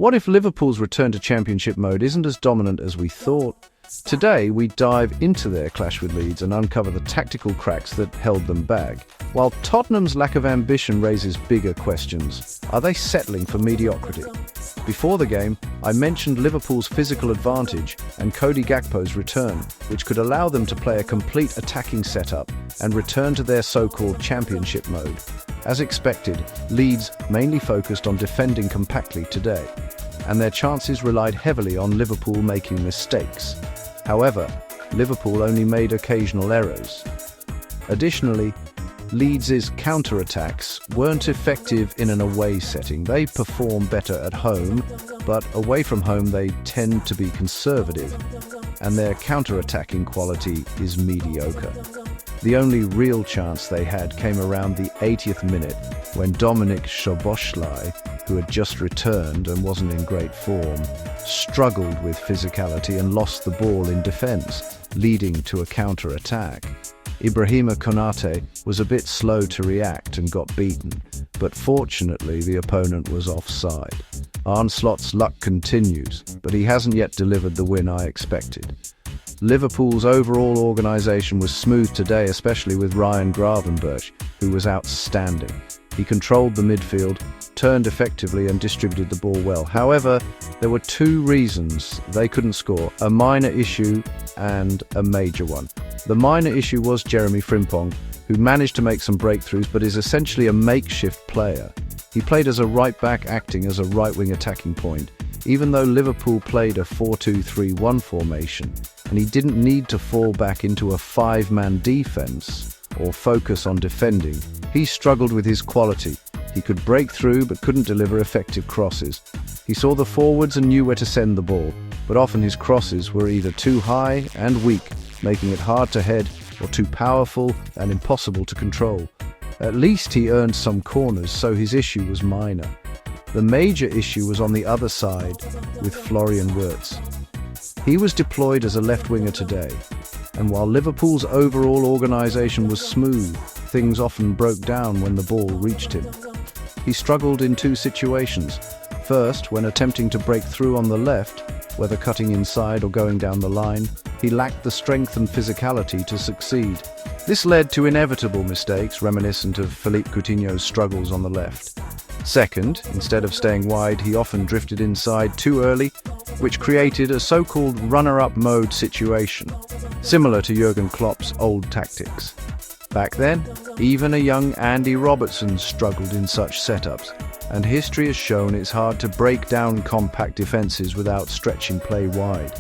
What if Liverpool's return to Championship mode isn't as dominant as we thought? Today, we dive into their clash with Leeds and uncover the tactical cracks that held them back. While Tottenham's lack of ambition raises bigger questions, are they settling for mediocrity? Before the game, I mentioned Liverpool's physical advantage and Cody Gakpo's return, which could allow them to play a complete attacking setup and return to their so-called Championship mode. As expected, Leeds mainly focused on defending compactly today, and their chances relied heavily on Liverpool making mistakes. However, Liverpool only made occasional errors. Additionally, Leeds' counter-attacks weren't effective in an away setting. They perform better at home, but away from home they tend to be conservative, and their counter-attacking quality is mediocre. The only real chance they had came around the 80th minute when Dominik Szoboszlai, who had just returned and wasn't in great form, struggled with physicality and lost the ball in defence, leading to a counter-attack. Ibrahima Konate was a bit slow to react and got beaten, but fortunately the opponent was offside. Arne Slot's luck continues, but he hasn't yet delivered the win I expected. Liverpool's overall organisation was smooth today, especially with Ryan Gravenberch, who was outstanding. He controlled the midfield, turned effectively and distributed the ball well. However, there were two reasons they couldn't score, a minor issue and a major one. The minor issue was Jeremy Frimpong, who managed to make some breakthroughs but is essentially a makeshift player. He played as a right-back acting as a right-wing attacking point, even though Liverpool played a 4-2-3-1 formation, and he didn't need to fall back into a five-man defence or focus on defending. He struggled with his quality. He could break through but couldn't deliver effective crosses. He saw the forwards and knew where to send the ball, but often his crosses were either too high and weak, making it hard to head, or too powerful and impossible to control. At least he earned some corners, so his issue was minor. The major issue was on the other side with Florian Wirtz. He was deployed as a left winger today, and while Liverpool's overall organisation was smooth, things often broke down when the ball reached him. He struggled in two situations. First, when attempting to break through on the left, whether cutting inside or going down the line, he lacked the strength and physicality to succeed. This led to inevitable mistakes reminiscent of Philippe Coutinho's struggles on the left. Second, instead of staying wide, he often drifted inside too early, which created a so-called runner-up mode situation, similar to Jurgen Klopp's old tactics. Back then, even a young Andy Robertson struggled in such setups, and history has shown it's hard to break down compact defences without stretching play wide.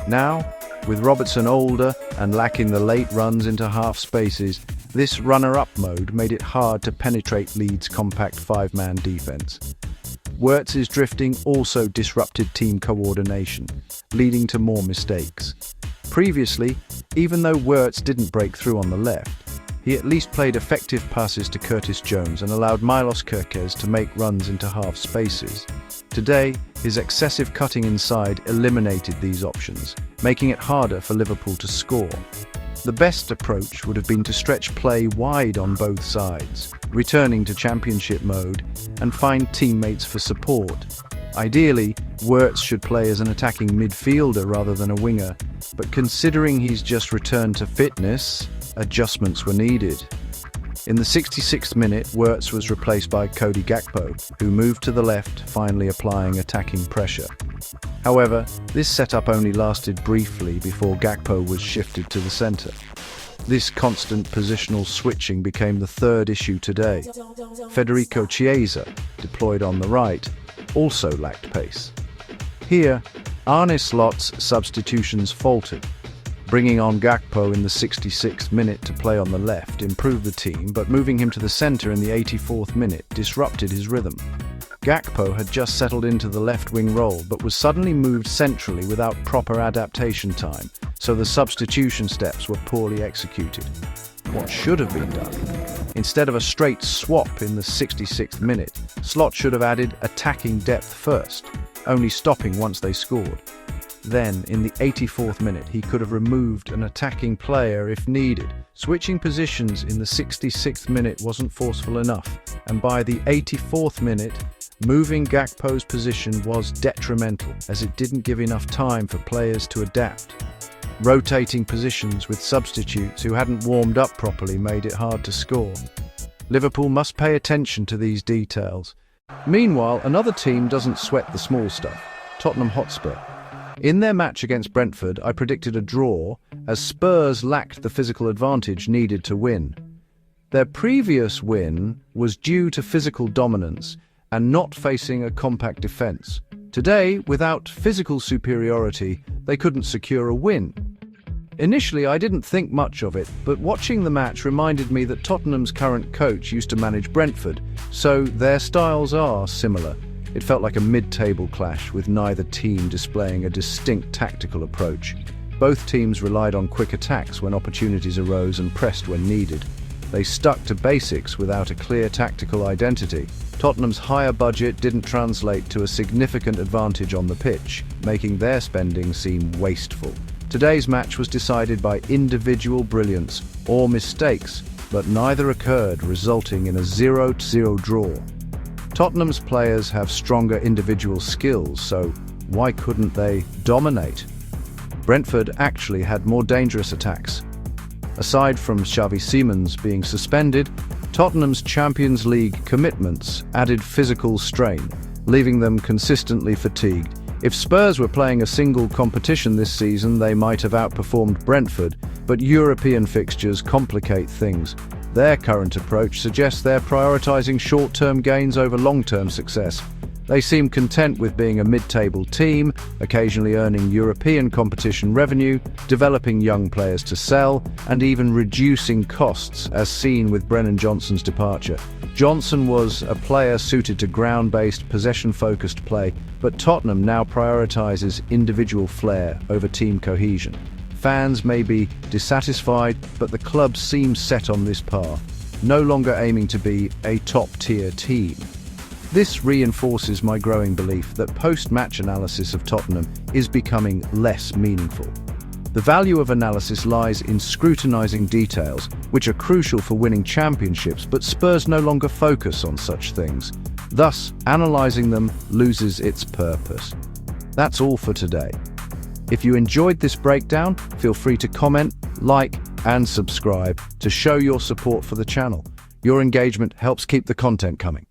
Now, with Robertson older and lacking the late runs into half spaces, this runner-up mode made it hard to penetrate Leeds' compact five-man defence. Wirtz's drifting also disrupted team coordination, leading to more mistakes. Previously, even though Wirtz didn't break through on the left, he at least played effective passes to Curtis Jones and allowed Milos Kerkez to make runs into half spaces. Today, his excessive cutting inside eliminated these options, making it harder for Liverpool to score. The best approach would have been to stretch play wide on both sides, returning to Championship mode, and find teammates for support. Ideally, Wirtz should play as an attacking midfielder rather than a winger, but considering he's just returned to fitness, adjustments were needed. In the 66th minute, Wirtz was replaced by Cody Gakpo, who moved to the left, finally applying attacking pressure. However, this setup only lasted briefly before Gakpo was shifted to the centre. This constant positional switching became the third issue today. Federico Chiesa, deployed on the right, also lacked pace. Here, Arne Slot's substitutions faltered. Bringing on Gakpo in the 66th minute to play on the left improved the team, but moving him to the centre in the 84th minute disrupted his rhythm. Gakpo had just settled into the left-wing role, but was suddenly moved centrally without proper adaptation time, so the substitution steps were poorly executed. What should have been done? Instead of a straight swap in the 66th minute, Slot should have added attacking depth first, only stopping once they scored. Then, in the 84th minute, he could have removed an attacking player if needed. Switching positions in the 66th minute wasn't forceful enough, and by the 84th minute, Moving Gakpo's position was detrimental, as it didn't give enough time for players to adapt. Rotating positions with substitutes who hadn't warmed up properly made it hard to score. Liverpool must pay attention to these details. Meanwhile, another team doesn't sweat the small stuff: Tottenham Hotspur. In their match against Brentford, I predicted a draw, as Spurs lacked the physical advantage needed to win. Their previous win was due to physical dominance and not facing a compact defence. Today, without physical superiority, they couldn't secure a win. Initially, I didn't think much of it, but watching the match reminded me that Tottenham's current coach used to manage Brentford, so their styles are similar. It felt like a mid-table clash, with neither team displaying a distinct tactical approach. Both teams relied on quick attacks when opportunities arose and pressed when needed. They stuck to basics without a clear tactical identity. Tottenham's higher budget didn't translate to a significant advantage on the pitch, making their spending seem wasteful. Today's match was decided by individual brilliance or mistakes, but neither occurred, resulting in a 0-0 draw. Tottenham's players have stronger individual skills, so why couldn't they dominate? Brentford actually had more dangerous attacks. Aside from Xavi Simons being suspended, Tottenham's Champions League commitments added physical strain, leaving them consistently fatigued. If Spurs were playing a single competition this season, they might have outperformed Brentford, but European fixtures complicate things. Their current approach suggests they're prioritising short-term gains over long-term success. They seem content with being a mid-table team, occasionally earning European competition revenue, developing young players to sell, and even reducing costs, as seen with Brennan Johnson's departure. Johnson was a player suited to ground-based, possession-focused play, but Tottenham now prioritises individual flair over team cohesion. Fans may be dissatisfied, but the club seems set on this path, no longer aiming to be a top-tier team. This reinforces my growing belief that post-match analysis of Tottenham is becoming less meaningful. The value of analysis lies in scrutinising details, which are crucial for winning championships, but Spurs no longer focus on such things. Thus, analysing them loses its purpose. That's all for today. If you enjoyed this breakdown, feel free to comment, like, and subscribe to show your support for the channel. Your engagement helps keep the content coming.